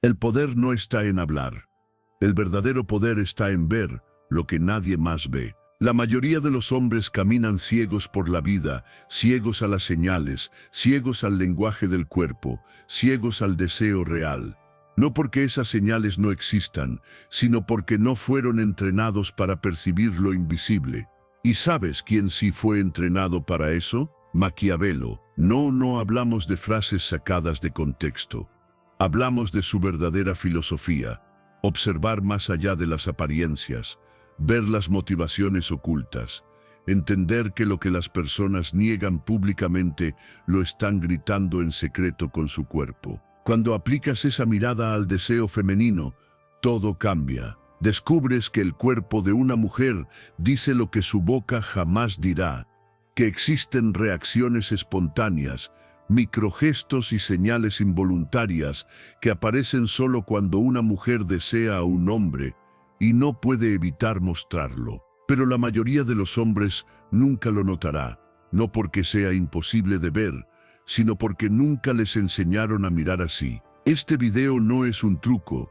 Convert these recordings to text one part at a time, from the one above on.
El poder no está en hablar. El verdadero poder está en ver lo que nadie más ve. La mayoría de los hombres caminan ciegos por la vida, ciegos a las señales, ciegos al lenguaje del cuerpo, ciegos al deseo real. No porque esas señales no existan, sino porque no fueron entrenados para percibir lo invisible. ¿Y sabes quién sí fue entrenado para eso? Maquiavelo. No hablamos de frases sacadas de contexto. Hablamos de su verdadera filosofía. Observar más allá de las apariencias, ver las motivaciones ocultas, entender que lo que las personas niegan públicamente lo están gritando en secreto con su cuerpo. Cuando aplicas esa mirada al deseo femenino, todo cambia. Descubres que el cuerpo de una mujer dice lo que su boca jamás dirá, que existen reacciones espontáneas, microgestos y señales involuntarias que aparecen solo cuando una mujer desea a un hombre y no puede evitar mostrarlo. Pero la mayoría de los hombres nunca lo notará, no porque sea imposible de ver, sino porque nunca les enseñaron a mirar así. Este video no es un truco,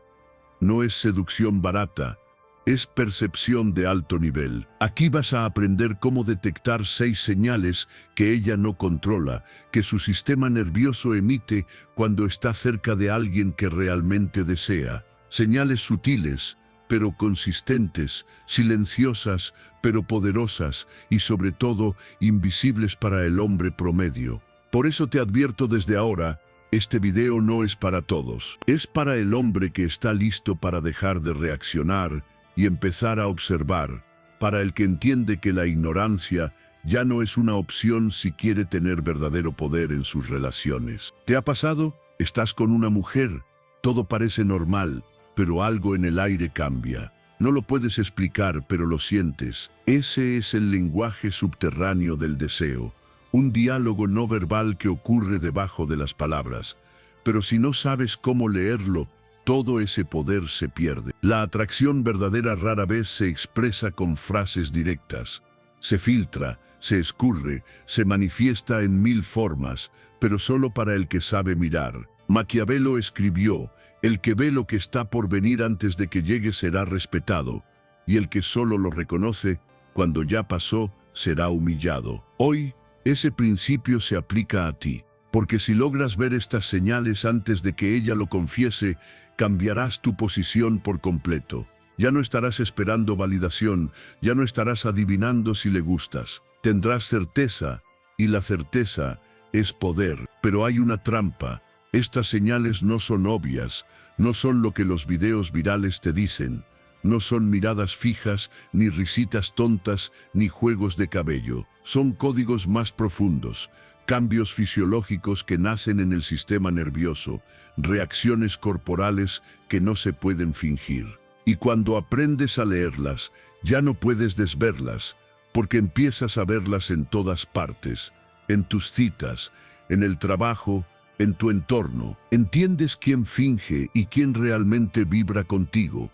no es seducción barata, es percepción de alto nivel. Aquí vas a aprender cómo detectar 6 señales que ella no controla, que su sistema nervioso emite cuando está cerca de alguien que realmente desea. Señales sutiles, pero consistentes, silenciosas, pero poderosas, y sobre todo, invisibles para el hombre promedio. Por eso te advierto desde ahora, este video no es para todos. Es para el hombre que está listo para dejar de reaccionar y empezar a observar, para el que entiende que la ignorancia ya no es una opción si quiere tener verdadero poder en sus relaciones. ¿Te ha pasado? Estás con una mujer, todo parece normal, pero algo en el aire cambia. No lo puedes explicar, pero lo sientes. Ese es el lenguaje subterráneo del deseo, un diálogo no verbal que ocurre debajo de las palabras. Pero si no sabes cómo leerlo, todo ese poder se pierde. La atracción verdadera rara vez se expresa con frases directas. Se filtra, se escurre, se manifiesta en 1000 formas, pero solo para el que sabe mirar. Maquiavelo escribió: el que ve lo que está por venir antes de que llegue será respetado, y el que solo lo reconoce cuando ya pasó será humillado. Hoy, ese principio se aplica a ti, porque si logras ver estas señales antes de que ella lo confiese, cambiarás tu posición por completo. Ya no estarás esperando validación, ya no estarás adivinando si le gustas. Tendrás certeza, y la certeza es poder. Pero hay una trampa. Estas señales no son obvias, no son lo que los videos virales te dicen. No son miradas fijas, ni risitas tontas, ni juegos de cabello. Son códigos más profundos, cambios fisiológicos que nacen en el sistema nervioso, reacciones corporales que no se pueden fingir. Y cuando aprendes a leerlas, ya no puedes desverlas, porque empiezas a verlas en todas partes, en tus citas, en el trabajo, en tu entorno. Entiendes quién finge y quién realmente vibra contigo.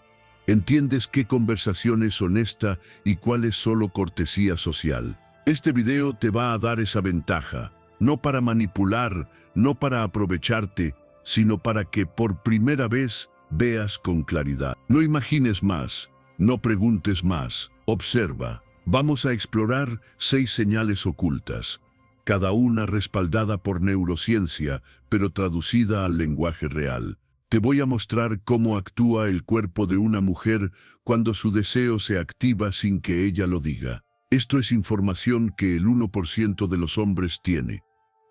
Entiendes qué conversación es honesta y cuál es solo cortesía social. Este video te va a dar esa ventaja, no para manipular, no para aprovecharte, sino para que por primera vez veas con claridad. No imagines más, no preguntes más, observa. Vamos a explorar 6 señales ocultas, cada una respaldada por neurociencia, pero traducida al lenguaje real. Te voy a mostrar cómo actúa el cuerpo de una mujer cuando su deseo se activa sin que ella lo diga. Esto es información que el 1% de los hombres tiene,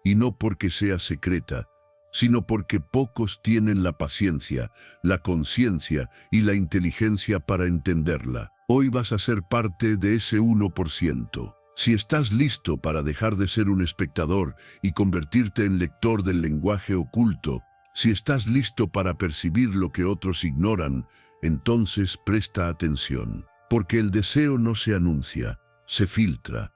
y no porque sea secreta, sino porque pocos tienen la paciencia, la conciencia y la inteligencia para entenderla. Hoy vas a ser parte de ese 1%. Si estás listo para dejar de ser un espectador y convertirte en lector del lenguaje oculto, si estás listo para percibir lo que otros ignoran, entonces presta atención. Porque el deseo no se anuncia, se filtra,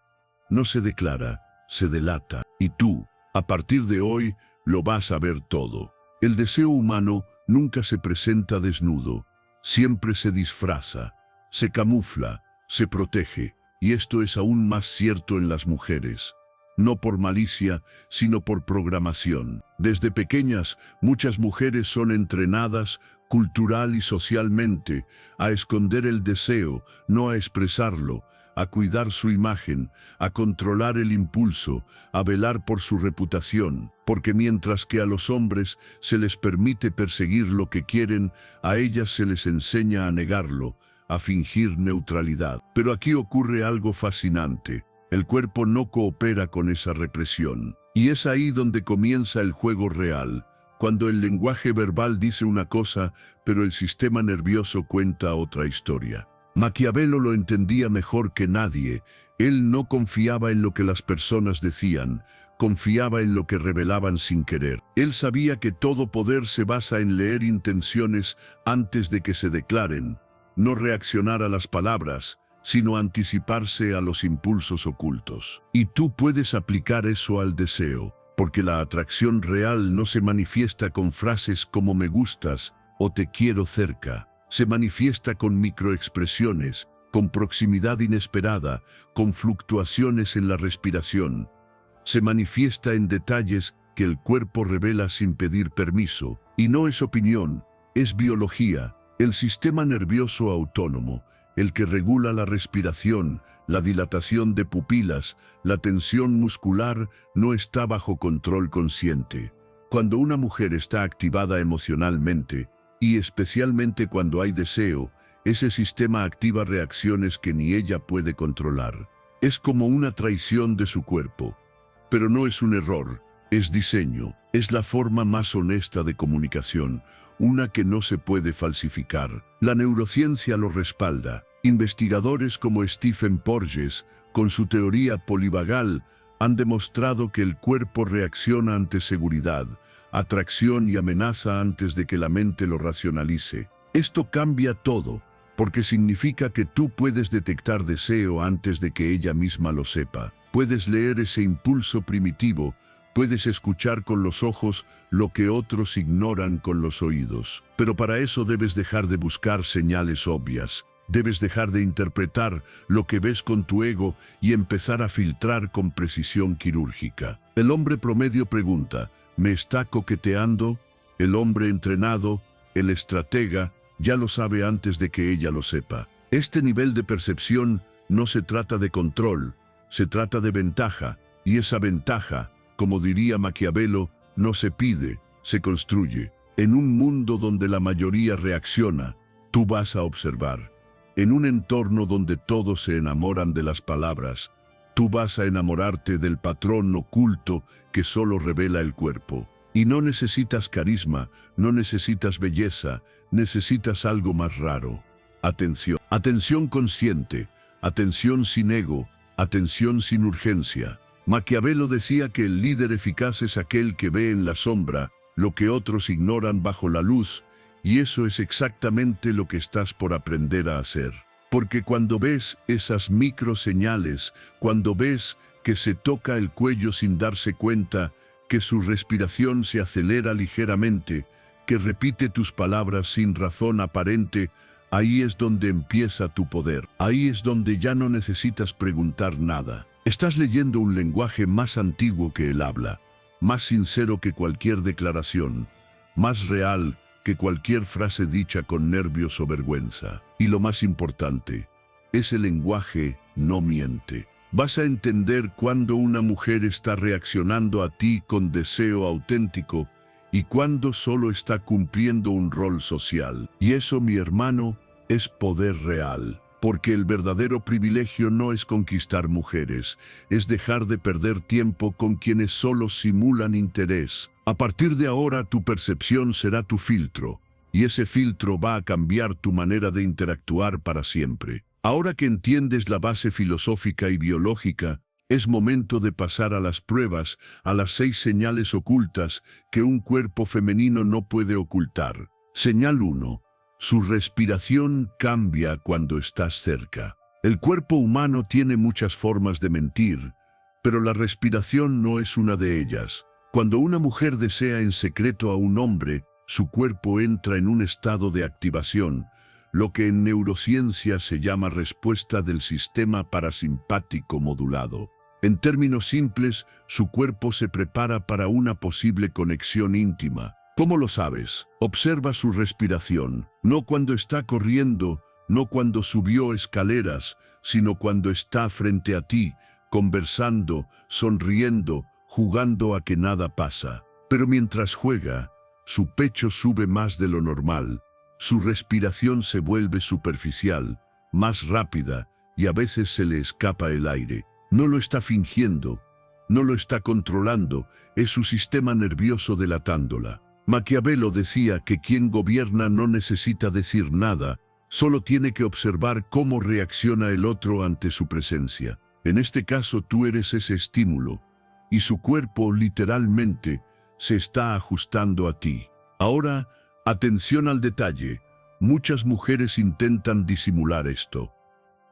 no se declara, se delata. Y tú, a partir de hoy, lo vas a ver todo. El deseo humano nunca se presenta desnudo, siempre se disfraza, se camufla, se protege, y esto es aún más cierto en las mujeres. no por malicia, sino por programación. Desde pequeñas, muchas mujeres son entrenadas, cultural y socialmente, a esconder el deseo, no a expresarlo, a cuidar su imagen, a controlar el impulso, a velar por su reputación, porque mientras que a los hombres se les permite perseguir lo que quieren, a ellas se les enseña a negarlo, a fingir neutralidad. Pero aquí ocurre algo fascinante. El cuerpo no coopera con esa represión. Y es ahí donde comienza el juego real, cuando el lenguaje verbal dice una cosa, pero el sistema nervioso cuenta otra historia. Maquiavelo lo entendía mejor que nadie. Él no confiaba en lo que las personas decían, confiaba en lo que revelaban sin querer. Él sabía que todo poder se basa en leer intenciones antes de que se declaren, no reaccionar a las palabras, sino anticiparse a los impulsos ocultos. Y tú puedes aplicar eso al deseo, porque la atracción real no se manifiesta con frases como me gustas o te quiero cerca. Se manifiesta con microexpresiones, con proximidad inesperada, con fluctuaciones en la respiración. Se manifiesta en detalles que el cuerpo revela sin pedir permiso. Y no es opinión, es biología, el sistema nervioso autónomo, el que regula la respiración, la dilatación de pupilas, la tensión muscular, no está bajo control consciente. Cuando una mujer está activada emocionalmente, y especialmente cuando hay deseo, ese sistema activa reacciones que ni ella puede controlar. Es como una traición de su cuerpo. Pero no es un error, es diseño, es la forma más honesta de comunicación, una que no se puede falsificar. La neurociencia lo respalda. Investigadores como Stephen Porges, con su teoría polivagal, han demostrado que el cuerpo reacciona ante seguridad, atracción y amenaza antes de que la mente lo racionalice. Esto cambia todo, porque significa que tú puedes detectar deseo antes de que ella misma lo sepa. Puedes leer ese impulso primitivo, puedes escuchar con los ojos lo que otros ignoran con los oídos. Pero para eso debes dejar de buscar señales obvias. Debes dejar de interpretar lo que ves con tu ego y empezar a filtrar con precisión quirúrgica. El hombre promedio pregunta, ¿me está coqueteando? El hombre entrenado, el estratega, ya lo sabe antes de que ella lo sepa. Este nivel de percepción no se trata de control, se trata de ventaja, y esa ventaja, como diría Maquiavelo, no se pide, se construye. En un mundo donde la mayoría reacciona, tú vas a observar. En un entorno donde todos se enamoran de las palabras, tú vas a enamorarte del patrón oculto que solo revela el cuerpo. Y no necesitas carisma, no necesitas belleza, necesitas algo más raro. Atención. Atención consciente, atención sin ego, atención sin urgencia. Maquiavelo decía que el líder eficaz es aquel que ve en la sombra lo que otros ignoran bajo la luz, y eso es exactamente lo que estás por aprender a hacer. Porque cuando ves esas microseñales, cuando ves que se toca el cuello sin darse cuenta, que su respiración se acelera ligeramente, que repite tus palabras sin razón aparente, ahí es donde empieza tu poder. Ahí es donde ya no necesitas preguntar nada. Estás leyendo un lenguaje más antiguo que el habla, más sincero que cualquier declaración, más real que cualquier frase dicha con nervios o vergüenza. Y lo más importante, ese lenguaje no miente. Vas a entender cuando una mujer está reaccionando a ti con deseo auténtico y cuando solo está cumpliendo un rol social. Y eso, mi hermano, es poder real. Porque el verdadero privilegio no es conquistar mujeres, es dejar de perder tiempo con quienes solo simulan interés. A partir de ahora tu percepción será tu filtro, y ese filtro va a cambiar tu manera de interactuar para siempre. Ahora que entiendes la base filosófica y biológica, es momento de pasar a las pruebas, a las 6 señales ocultas que un cuerpo femenino no puede ocultar. Señal 1. Su respiración cambia cuando estás cerca. El cuerpo humano tiene muchas formas de mentir, pero la respiración no es una de ellas. Cuando una mujer desea en secreto a un hombre, su cuerpo entra en un estado de activación, lo que en neurociencia se llama respuesta del sistema parasimpático modulado. En términos simples, su cuerpo se prepara para una posible conexión íntima. ¿Cómo lo sabes? Observa su respiración, no cuando está corriendo, no cuando subió escaleras, sino cuando está frente a ti, conversando, sonriendo, jugando a que nada pasa. Pero mientras juega, su pecho sube más de lo normal, su respiración se vuelve superficial, más rápida, y a veces se le escapa el aire. No lo está fingiendo, no lo está controlando, es su sistema nervioso delatándola. Maquiavelo decía que quien gobierna no necesita decir nada, solo tiene que observar cómo reacciona el otro ante su presencia. En este caso tú eres ese estímulo, y su cuerpo literalmente se está ajustando a ti. Ahora, atención al detalle. Muchas mujeres intentan disimular esto.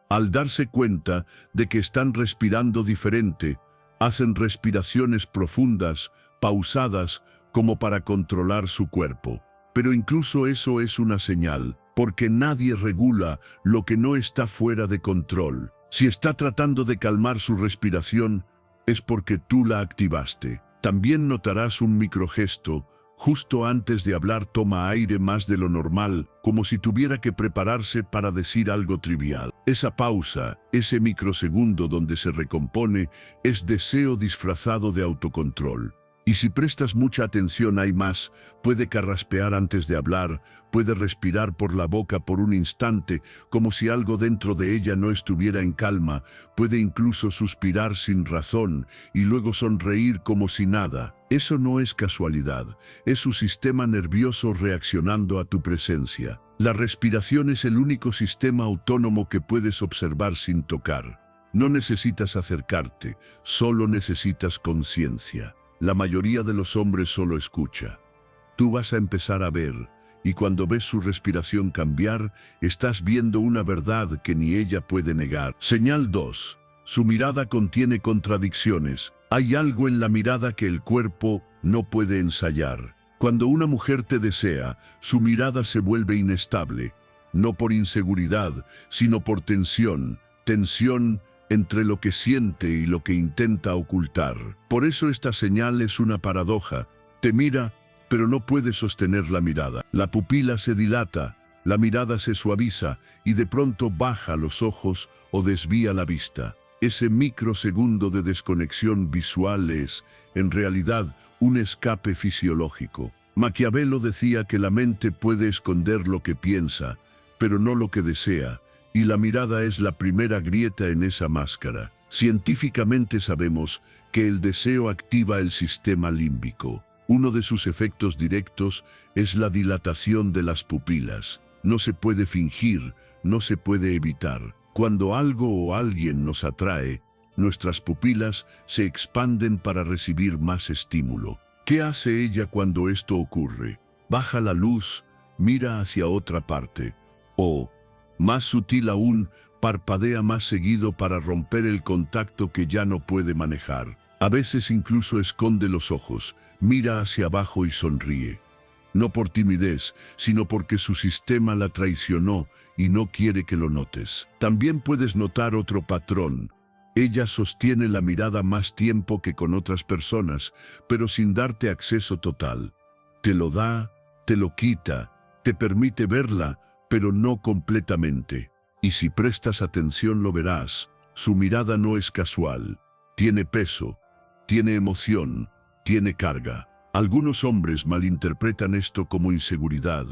Al darse cuenta de que están respirando diferente, hacen respiraciones profundas, pausadas, como para controlar su cuerpo. Pero incluso eso es una señal, porque nadie regula lo que no está fuera de control. Si está tratando de calmar su respiración, es porque tú la activaste. También notarás un microgesto. Justo antes de hablar toma aire más de lo normal, como si tuviera que prepararse para decir algo trivial. Esa pausa, ese microsegundo donde se recompone, es deseo disfrazado de autocontrol. Y si prestas mucha atención hay más, puede carraspear antes de hablar, puede respirar por la boca por un instante, como si algo dentro de ella no estuviera en calma, puede incluso suspirar sin razón, y luego sonreír como si nada. Eso no es casualidad, es su sistema nervioso reaccionando a tu presencia. La respiración es el único sistema autónomo que puedes observar sin tocar. No necesitas acercarte, solo necesitas conciencia. La mayoría de los hombres solo escucha. Tú vas a empezar a ver, y cuando ves su respiración cambiar, estás viendo una verdad que ni ella puede negar. Señal 2. Su mirada contiene contradicciones. Hay algo en la mirada que el cuerpo no puede ensayar. Cuando una mujer te desea, su mirada se vuelve inestable, no por inseguridad, sino por tensión entre lo que siente y lo que intenta ocultar. Por eso esta señal es una paradoja. Te mira, pero no puede sostener la mirada. La pupila se dilata, la mirada se suaviza y de pronto baja los ojos o desvía la vista. Ese microsegundo de desconexión visual es, en realidad, un escape fisiológico. Maquiavelo decía que la mente puede esconder lo que piensa, pero no lo que desea. Y la mirada es la primera grieta en esa máscara. Científicamente sabemos que el deseo activa el sistema límbico. Uno de sus efectos directos es la dilatación de las pupilas. No se puede fingir, no se puede evitar. Cuando algo o alguien nos atrae, nuestras pupilas se expanden para recibir más estímulo. ¿Qué hace ella cuando esto ocurre? Baja la luz, mira hacia otra parte. O, más sutil aún, parpadea más seguido para romper el contacto que ya no puede manejar. A veces incluso esconde los ojos, mira hacia abajo y sonríe. No por timidez, sino porque su sistema la traicionó y no quiere que lo notes. También puedes notar otro patrón. Ella sostiene la mirada más tiempo que con otras personas, pero sin darte acceso total. Te lo da, te lo quita, te permite verla, pero no completamente. Y si prestas atención lo verás, su mirada no es casual. Tiene peso, tiene emoción, tiene carga. Algunos hombres malinterpretan esto como inseguridad,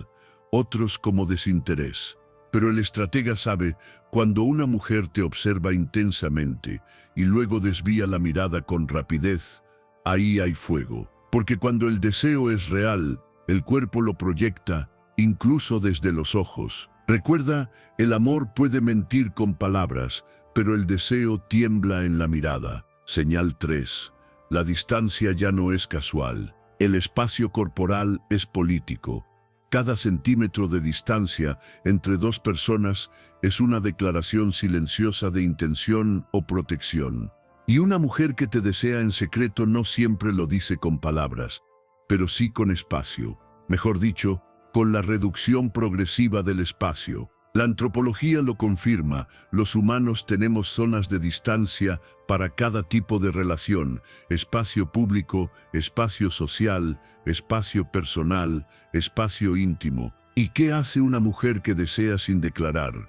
otros como desinterés. Pero el estratega sabe, cuando una mujer te observa intensamente y luego desvía la mirada con rapidez, ahí hay fuego. Porque cuando el deseo es real, el cuerpo lo proyecta, incluso desde los ojos. Recuerda, el amor puede mentir con palabras, pero el deseo tiembla en la mirada. Señal 3. La distancia ya no es casual. El espacio corporal es político. Cada centímetro de distancia entre dos personas es una declaración silenciosa de intención o protección. Y una mujer que te desea en secreto no siempre lo dice con palabras, pero sí con espacio. Mejor dicho, con la reducción progresiva del espacio. La antropología lo confirma, los humanos tenemos zonas de distancia para cada tipo de relación, espacio público, espacio social, espacio personal, espacio íntimo. ¿Y qué hace una mujer que desea sin declarar?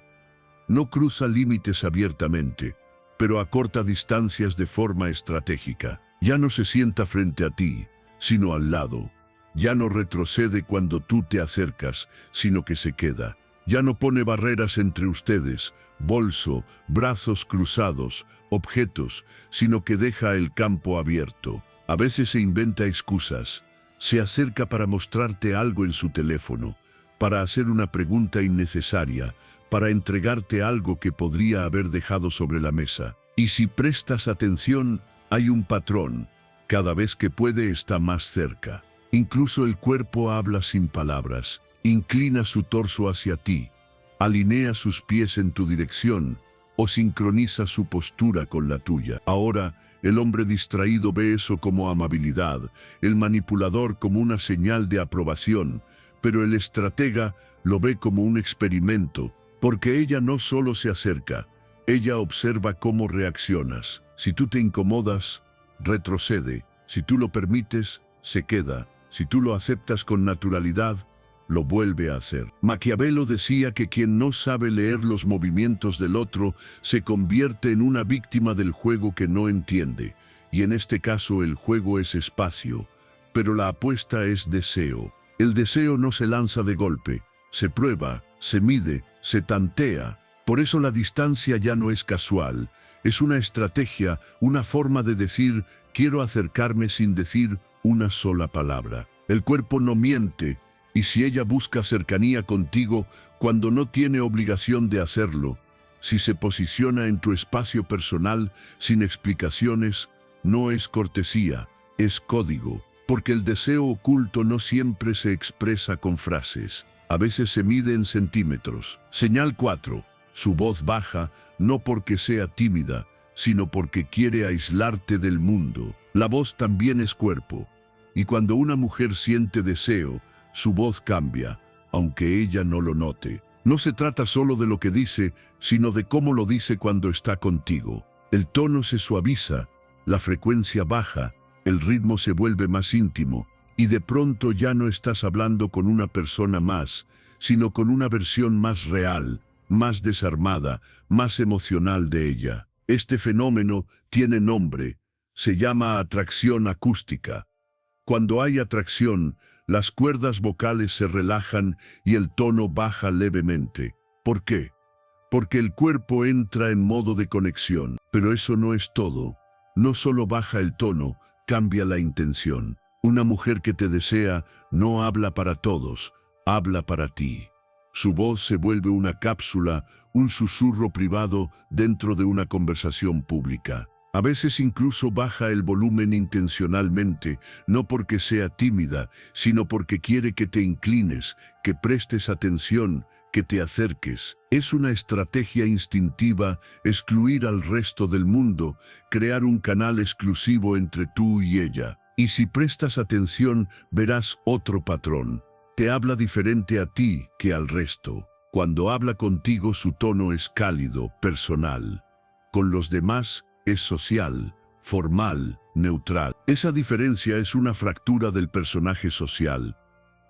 No cruza límites abiertamente, pero acorta distancias de forma estratégica. Ya no se sienta frente a ti, sino al lado. Ya no retrocede cuando tú te acercas, sino que se queda. Ya no pone barreras entre ustedes, bolso, brazos cruzados, objetos, sino que deja el campo abierto. A veces se inventa excusas. Se acerca para mostrarte algo en su teléfono, para hacer una pregunta innecesaria, para entregarte algo que podría haber dejado sobre la mesa. Y si prestas atención, hay un patrón. Cada vez que puede está más cerca. Incluso el cuerpo habla sin palabras. Inclina su torso hacia ti, alinea sus pies en tu dirección o sincroniza su postura con la tuya. Ahora, el hombre distraído ve eso como amabilidad, el manipulador como una señal de aprobación, pero el estratega lo ve como un experimento, porque ella no solo se acerca, ella observa cómo reaccionas. Si tú te incomodas, retrocede. Si tú lo permites, se queda. Si tú lo aceptas con naturalidad, lo vuelve a hacer. Maquiavelo decía que quien no sabe leer los movimientos del otro se convierte en una víctima del juego que no entiende. Y en este caso el juego es espacio, pero la apuesta es deseo. El deseo no se lanza de golpe, se prueba, se mide, se tantea. Por eso la distancia ya no es casual, es una estrategia, una forma de decir quiero acercarme sin decir una sola palabra. El cuerpo no miente, y si ella busca cercanía contigo cuando no tiene obligación de hacerlo, si se posiciona en tu espacio personal sin explicaciones, no es cortesía, es código, porque el deseo oculto no siempre se expresa con frases, a veces se mide en centímetros. Señal 4. Su voz baja, no porque sea tímida, sino porque quiere aislarte del mundo. La voz también es cuerpo, y cuando una mujer siente deseo, su voz cambia, aunque ella no lo note. No se trata solo de lo que dice, sino de cómo lo dice cuando está contigo. El tono se suaviza, la frecuencia baja, el ritmo se vuelve más íntimo, y de pronto ya no estás hablando con una persona más, sino con una versión más real, más desarmada, más emocional de ella. Este fenómeno tiene nombre, se llama atracción acústica. Cuando hay atracción, las cuerdas vocales se relajan y el tono baja levemente. ¿Por qué? Porque el cuerpo entra en modo de conexión. Pero eso no es todo. No solo baja el tono, cambia la intención. Una mujer que te desea no habla para todos, habla para ti. Su voz se vuelve una cápsula, un susurro privado dentro de una conversación pública. A veces incluso baja el volumen intencionalmente, no porque sea tímida, sino porque quiere que te inclines, que prestes atención, que te acerques. Es una estrategia instintiva excluir al resto del mundo, crear un canal exclusivo entre tú y ella. Y si prestas atención, verás otro patrón. Te habla diferente a ti que al resto. Cuando habla contigo, su tono es cálido, personal. Con los demás, es social, formal, neutral. Esa diferencia es una fractura del personaje social.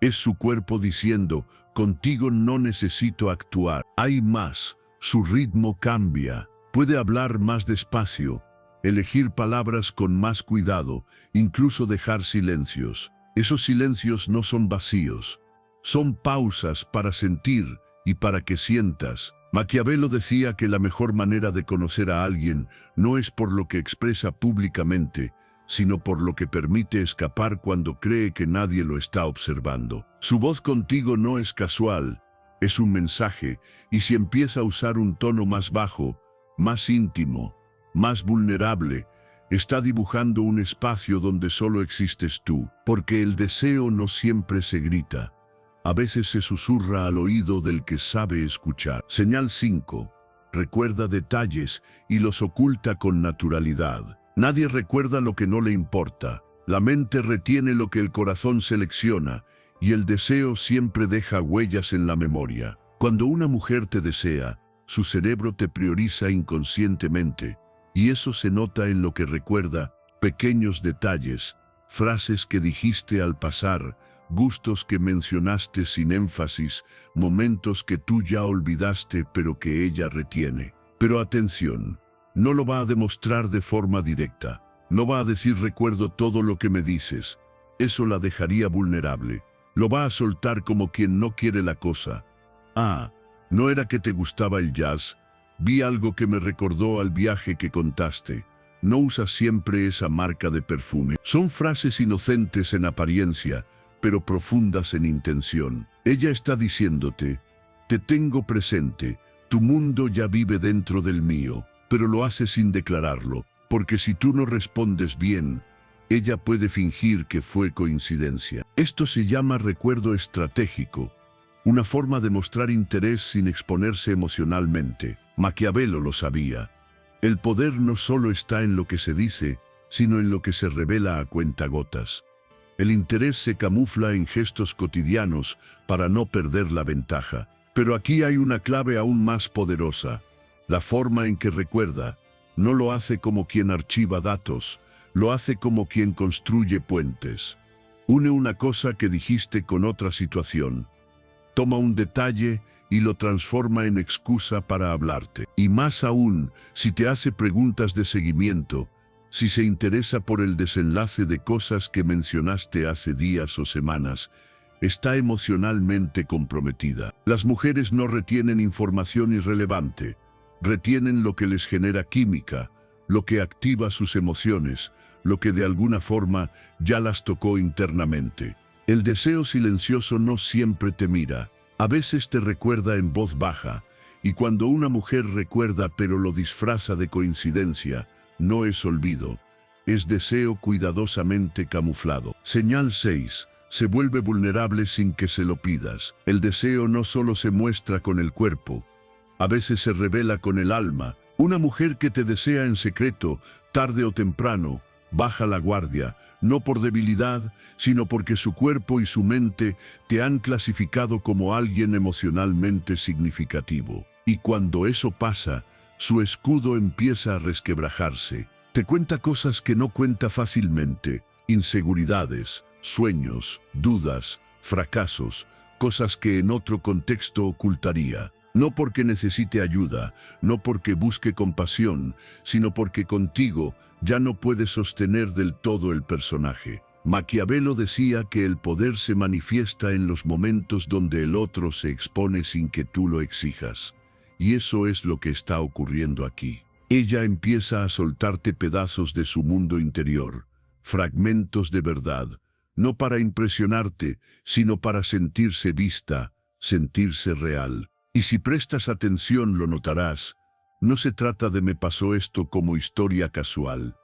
Es su cuerpo diciendo, contigo no necesito actuar. Hay más, su ritmo cambia. Puede hablar más despacio, elegir palabras con más cuidado, incluso dejar silencios. Esos silencios no son vacíos, son pausas para sentir y para que sientas. Maquiavelo decía que la mejor manera de conocer a alguien no es por lo que expresa públicamente, sino por lo que permite escapar cuando cree que nadie lo está observando. Su voz contigo no es casual, es un mensaje, y si empieza a usar un tono más bajo, más íntimo, más vulnerable, está dibujando un espacio donde solo existes tú, porque el deseo no siempre se grita. A veces se susurra al oído del que sabe escuchar. Señal 5. Recuerda detalles y los oculta con naturalidad. Nadie recuerda lo que no le importa. La mente retiene lo que el corazón selecciona, y el deseo siempre deja huellas en la memoria. Cuando una mujer te desea, su cerebro te prioriza inconscientemente, y eso se nota en lo que recuerda, pequeños detalles, frases que dijiste al pasar, gustos que mencionaste sin énfasis, momentos que tú ya olvidaste pero que ella retiene. Pero atención, no lo va a demostrar de forma directa. No va a decir recuerdo todo lo que me dices. Eso la dejaría vulnerable. Lo va a soltar como quien no quiere la cosa. Ah, no era que te gustaba el jazz. Vi algo que me recordó al viaje que contaste. No usas siempre esa marca de perfume. Son frases inocentes en apariencia, pero profundas en intención. Ella está diciéndote, te tengo presente, tu mundo ya vive dentro del mío, pero lo hace sin declararlo, porque si tú no respondes bien, ella puede fingir que fue coincidencia. Esto se llama recuerdo estratégico, una forma de mostrar interés sin exponerse emocionalmente. Maquiavelo lo sabía. El poder no solo está en lo que se dice, sino en lo que se revela a cuentagotas. El interés se camufla en gestos cotidianos para no perder la ventaja. Pero aquí hay una clave aún más poderosa. La forma en que recuerda. No lo hace como quien archiva datos, lo hace como quien construye puentes. Une una cosa que dijiste con otra situación. Toma un detalle y lo transforma en excusa para hablarte. Y más aún, si te hace preguntas de seguimiento, si se interesa por el desenlace de cosas que mencionaste hace días o semanas, está emocionalmente comprometida. Las mujeres no retienen información irrelevante, retienen lo que les genera química, lo que activa sus emociones, lo que de alguna forma ya las tocó internamente. El deseo silencioso no siempre te mira, a veces te recuerda en voz baja, y cuando una mujer recuerda pero lo disfraza de coincidencia, no es olvido, es deseo cuidadosamente camuflado. Señal 6. Se vuelve vulnerable sin que se lo pidas. El deseo no solo se muestra con el cuerpo, a veces se revela con el alma. Una mujer que te desea en secreto, tarde o temprano, baja la guardia, no por debilidad, sino porque su cuerpo y su mente te han clasificado como alguien emocionalmente significativo. Y cuando eso pasa, su escudo empieza a resquebrajarse. Te cuenta cosas que no cuenta fácilmente, inseguridades, sueños, dudas, fracasos, cosas que en otro contexto ocultaría. No porque necesite ayuda, no porque busque compasión, sino porque contigo ya no puede sostener del todo el personaje. Maquiavelo decía que el poder se manifiesta en los momentos donde el otro se expone sin que tú lo exijas. Y eso es lo que está ocurriendo aquí. Ella empieza a soltarte pedazos de su mundo interior, fragmentos de verdad, no para impresionarte, sino para sentirse vista, sentirse real. Y si prestas atención lo notarás, no se trata de me pasó esto como historia casual.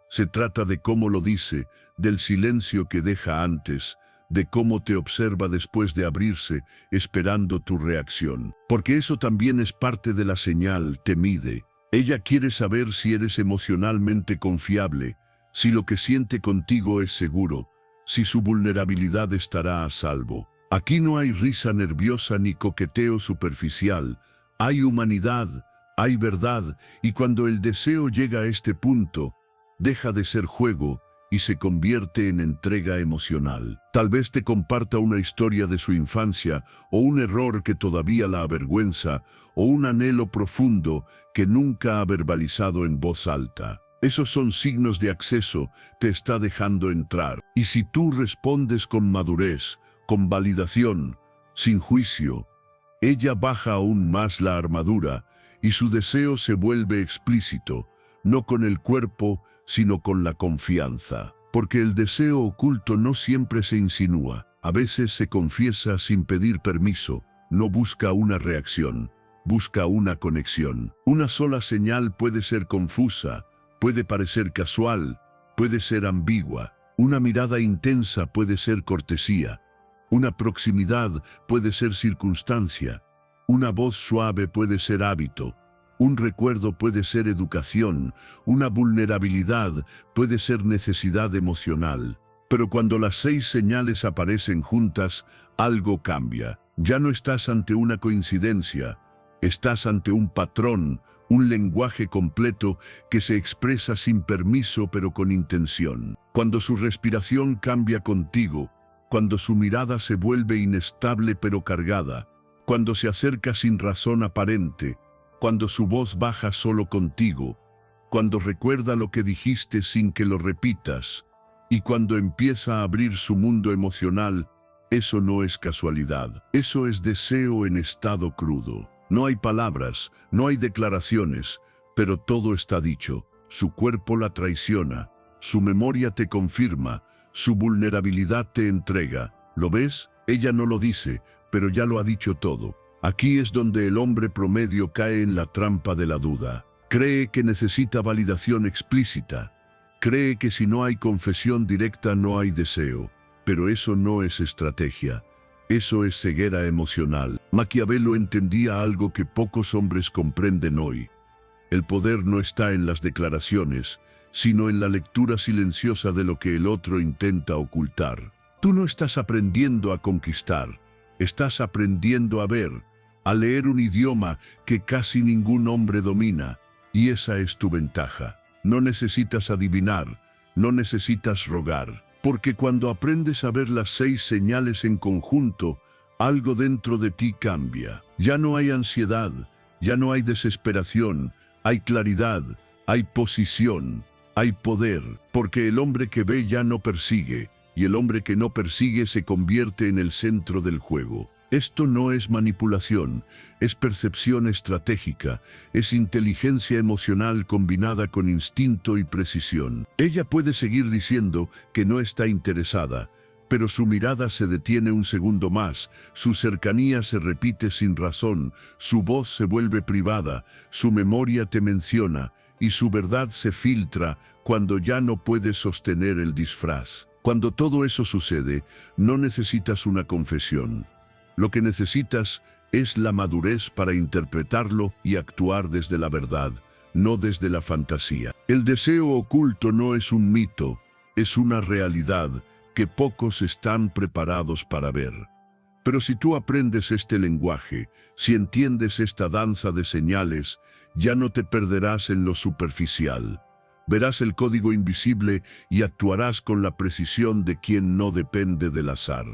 Se trata de cómo lo dice, del silencio que deja antes, de cómo te observa después de abrirse, esperando tu reacción. Porque eso también es parte de la señal, te mide. Ella quiere saber si eres emocionalmente confiable, si lo que siente contigo es seguro, si su vulnerabilidad estará a salvo. Aquí no hay risa nerviosa ni coqueteo superficial, hay humanidad, hay verdad, y cuando el deseo llega a este punto, deja de ser juego y se convierte en entrega emocional. Tal vez te comparta una historia de su infancia, o un error que todavía la avergüenza, o un anhelo profundo que nunca ha verbalizado en voz alta. Esos son signos de acceso, te está dejando entrar. Y si tú respondes con madurez, con validación, sin juicio, ella baja aún más la armadura y su deseo se vuelve explícito, no con el cuerpo, sino con la confianza. Porque el deseo oculto no siempre se insinúa, a veces se confiesa sin pedir permiso, no busca una reacción, busca una conexión. Una sola señal puede ser confusa, puede parecer casual, puede ser ambigua. Una mirada intensa puede ser cortesía. Una proximidad puede ser circunstancia, una voz suave puede ser hábito, un recuerdo puede ser educación, una vulnerabilidad puede ser necesidad emocional. Pero cuando las 6 señales aparecen juntas, algo cambia. Ya no estás ante una coincidencia, estás ante un patrón, un lenguaje completo que se expresa sin permiso pero con intención. Cuando su respiración cambia contigo, cuando su mirada se vuelve inestable pero cargada, cuando se acerca sin razón aparente, cuando su voz baja solo contigo, cuando recuerda lo que dijiste sin que lo repitas, y cuando empieza a abrir su mundo emocional, eso no es casualidad, eso es deseo en estado crudo. No hay palabras, no hay declaraciones, pero todo está dicho. Su cuerpo la traiciona, su memoria te confirma, su vulnerabilidad te entrega. ¿Lo ves? Ella no lo dice, pero ya lo ha dicho todo. Aquí es donde el hombre promedio cae en la trampa de la duda. Cree que necesita validación explícita. Cree que si no hay confesión directa no hay deseo. Pero eso no es estrategia. Eso es ceguera emocional. Maquiavelo entendía algo que pocos hombres comprenden hoy. El poder no está en las declaraciones, sino en la lectura silenciosa de lo que el otro intenta ocultar. Tú no estás aprendiendo a conquistar, estás aprendiendo a ver, a leer un idioma que casi ningún hombre domina, y esa es tu ventaja. No necesitas adivinar, no necesitas rogar, porque cuando aprendes a ver las 6 señales en conjunto, algo dentro de ti cambia. Ya no hay ansiedad, ya no hay desesperación, hay claridad, hay posición, hay poder, porque el hombre que ve ya no persigue, y el hombre que no persigue se convierte en el centro del juego. Esto no es manipulación, es percepción estratégica, es inteligencia emocional combinada con instinto y precisión. Ella puede seguir diciendo que no está interesada, pero su mirada se detiene un segundo más, su cercanía se repite sin razón, su voz se vuelve privada, su memoria te menciona, y su verdad se filtra cuando ya no puedes sostener el disfraz. Cuando todo eso sucede, no necesitas una confesión. Lo que necesitas es la madurez para interpretarlo y actuar desde la verdad, no desde la fantasía. El deseo oculto no es un mito, es una realidad que pocos están preparados para ver. Pero si tú aprendes este lenguaje, si entiendes esta danza de señales, ya no te perderás en lo superficial. Verás el código invisible y actuarás con la precisión de quien no depende del azar.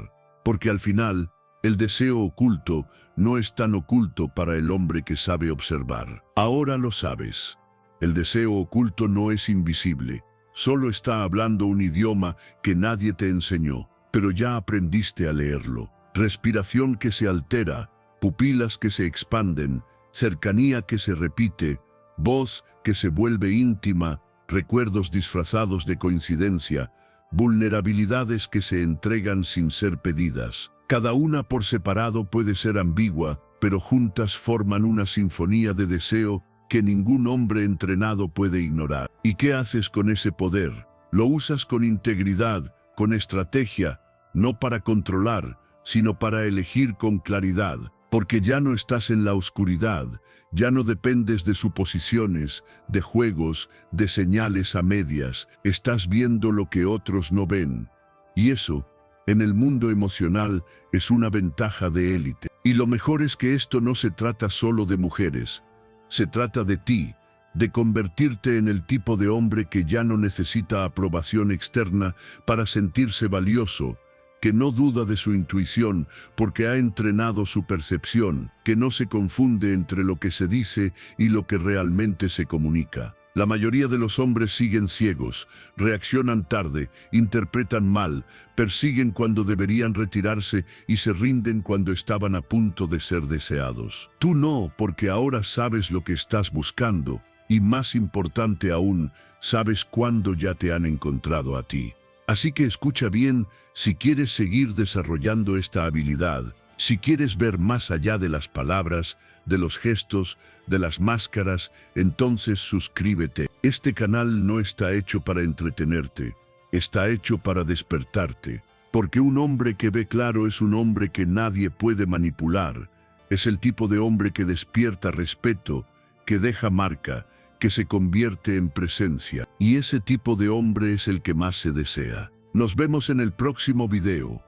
Porque al final, el deseo oculto no es tan oculto para el hombre que sabe observar. Ahora lo sabes. El deseo oculto no es invisible. Solo está hablando un idioma que nadie te enseñó, pero ya aprendiste a leerlo. Respiración que se altera, pupilas que se expanden, cercanía que se repite, voz que se vuelve íntima, recuerdos disfrazados de coincidencia, vulnerabilidades que se entregan sin ser pedidas. Cada una por separado puede ser ambigua, pero juntas forman una sinfonía de deseo que ningún hombre entrenado puede ignorar. ¿Y qué haces con ese poder? Lo usas con integridad, con estrategia, no para controlar, sino para elegir con claridad, porque ya no estás en la oscuridad, ya no dependes de suposiciones, de juegos, de señales a medias, estás viendo lo que otros no ven. Y eso, en el mundo emocional, es una ventaja de élite. Y lo mejor es que esto no se trata solo de mujeres. Se trata de ti, de convertirte en el tipo de hombre que ya no necesita aprobación externa para sentirse valioso, que no duda de su intuición porque ha entrenado su percepción, que no se confunde entre lo que se dice y lo que realmente se comunica. La mayoría de los hombres siguen ciegos, reaccionan tarde, interpretan mal, persiguen cuando deberían retirarse y se rinden cuando estaban a punto de ser deseados. Tú no, porque ahora sabes lo que estás buscando y, más importante aún, sabes cuándo ya te han encontrado a ti. Así que escucha bien si quieres seguir desarrollando esta habilidad, si quieres ver más allá de las palabras, de los gestos, de las máscaras, entonces suscríbete. Este canal no está hecho para entretenerte, está hecho para despertarte. Porque un hombre que ve claro es un hombre que nadie puede manipular. Es el tipo de hombre que despierta respeto, que deja marca, que se convierte en presencia. Y ese tipo de hombre es el que más se desea. Nos vemos en el próximo video.